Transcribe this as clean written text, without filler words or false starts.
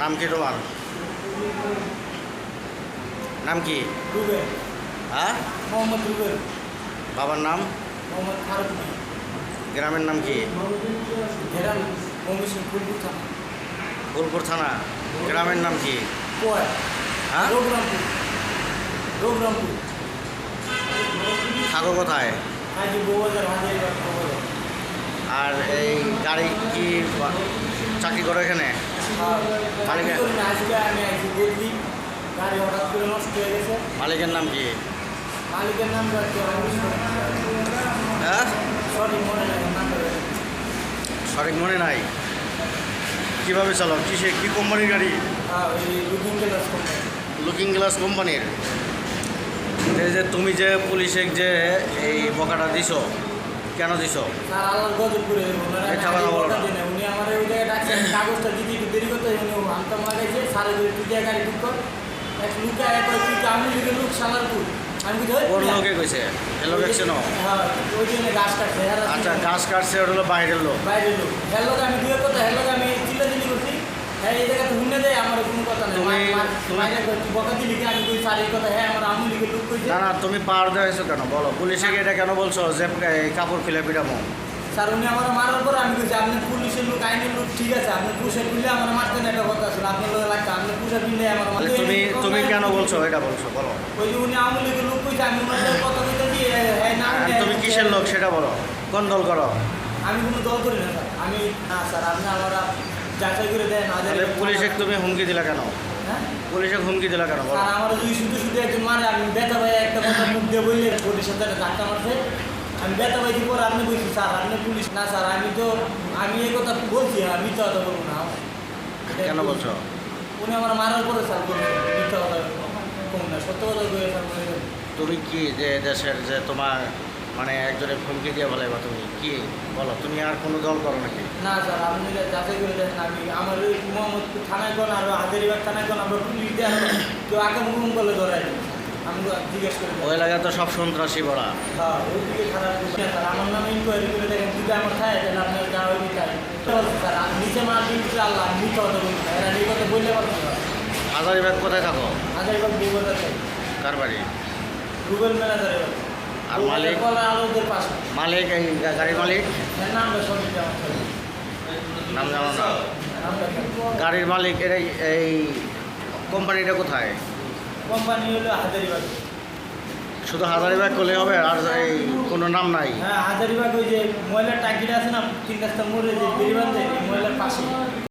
নাম কি তোমার? নাম কি? রুবেল। হ্যাঁ, মোহাম্মদ রুবেল। বাবার নাম? মোহাম্মদ ফারুক। গ্রামের নাম কি? গ্রাম ময়মনসিংহ ফুলপুর থানা। ফুলপুর থানা। গ্রামের নাম কি? কোয়া। হ্যাঁ, রঘুরামপুর। রঘুরামপুর। থাকো কোথায়? হাজি বউবাজার হাজারিবাগ বউবাজার। আর এই গাড়ি কি চাকরি করো এখানে? মালিকের আজকে আমি আছি বললি গাড়ি হঠাৎ করে নষ্ট হয়ে গেছে। মালিকের নাম কি? মালিকের নাম হ্যাঁ, সঠিক মনে নাই নাম। সঠিক মনে নাই। কীভাবে চালাও? কিসে কী কোম্পানির গাড়ি? হ্যাঁ, ওই looking glass company. Looking glass কোম্পানির। এই যে তুমি যে পুলিশে যে এই বকাটা দিছো, কেন দিছো? স্যার আল্লাহর গজব করে মিথ্যা কথা বলো না। উনি আমার ওই জায়গায় ডাকছেন কাগজটা দিতে একটু দেরি করতে উনি আনতাম লাগাইছে সারে করে তুই গাড়ি ঠিক কর এক লুকা এক তুই আমি লিখে লুক সালারপুর আমি কোন লোকে কইছে? এ লোক একশন? হ্যাঁ, ওই জন্য গাছ কাটছে। আচ্ছা, গাছ কাটছে, ওটা হলো বাইরের লোক। বাইরের লোক হেলো আমি দুই কথা হেলো আমি চিল্লাচিল্লি করছি। হ্যাঁ, এই জায়গাতে হুন্নে দেয় আমার কোনো কথা নেই। তুই বকা দিলি কি আমি কই স্যার এই কথা? হ্যাঁ, আমার আমি লিখে লুক কইছে। না না, তুমি পাওয়ার দেওয়াইছো কেন বলো? পুলিশকে এটা কেন বলছো যে এই কাপড় খুলে পিটাবো? স্যার উনি আমার মারার পর আমি কইছি আপনি পুলিশের লোক আইনের লোক ঠিক আছে, আপনি পুলিশের পিলে আমার মারতেন একটা কথা ছিল আপনার লোক লাগতো আপনি পুলিশের পিলে আমার তাহলে তুমি কেন বলছো এটা বলছো বলো? ওই যে উনি আওয়ামী লীগের লোক কইছে আমি ওনাদের কথা কইতে দিয়ে হ্যাঁ না আর তুমি কিসের লোক সেটা বলো? কোন দল করো? আমি কোনো দল করি না স্যার। আমি না স্যার, আপনি আমার যাচাই করে দেন। তাহলে পুলিশে তুমি হুমকি দিলা কেন? হ্যাঁ, পুলিশে হুমকি দিলা কেন বলো? স্যার আমার যদি শুধু শুধু একজন মারে আমি বেতা ভাই একটা কথা মুখ দিয়ে বললে পুলিশের সাথে ধাক্কা মারছে আমি বেতা ভাই পরে আপনি বলছি স্যার আপনি পুলিশ না স্যার আমি এই কথা বলছি আমি তো কথা বলবো না। কেন বলছো? উনি আমার মারার পরে স্যার বলছেন মিথ্যা কথা কম না সত্য কথা বলে স্যার বলে। তুমি কি যে দেশের যে তোমার মানে একজনের হুমকি দিয়ে বলে বা তুমি কি বলো? তুমি আর কোনো দল করো নাকি? না স্যার, আপনি যাচাই করে দেখেন আমি আমার ওই মোহাম্মদপুর থানায় কোন আর হাজারিবাগ থানায় কোন আমরা পুলিশ দিয়ে কেউ আগে মুখ করলে ধরাই আমি জিজ্ঞেস করি। ওই এলাকায় তো সব সন্ত্রাসী বড়া। হ্যাঁ, ওই দিকে খারাপ স্যার আমার নামে ইনকোয়ারি করে দেখেন যদি আমার খায় তাহলে আপনার যা ওই তাই স্যার আমি নিচে মার দিচ্ছি আল্লাহ আমি মিথ্যা কথা বলি না। এরা এই কথা বললে পারবো না। হাজারিবাগ কোথায় থাকো? হাজারিবাগ বউবাজার চাই কার বাড়ি? রুবেল ম্যানেজার আর মালিক? আলোদের পাশে। মালিক এই গাড়ির মালিক হ্যাঁ, নামটা সঠিক আমার নাম জানো না? নামটা গাড়ির মালিক এর এই কোম্পানিটা কোথায়? কোম্পানি হলো হাজারিবাগ। শুধু হাজারিবাগ করলে হবে আর এই কোনো নাম নাই? হ্যাঁ, হাজারিবাগ ওই যে ময়লার ট্যাঙ্কিটা আছে না 3 রাস্তা মোড়ে যে বেরিবান্ধে ময়লার পাশে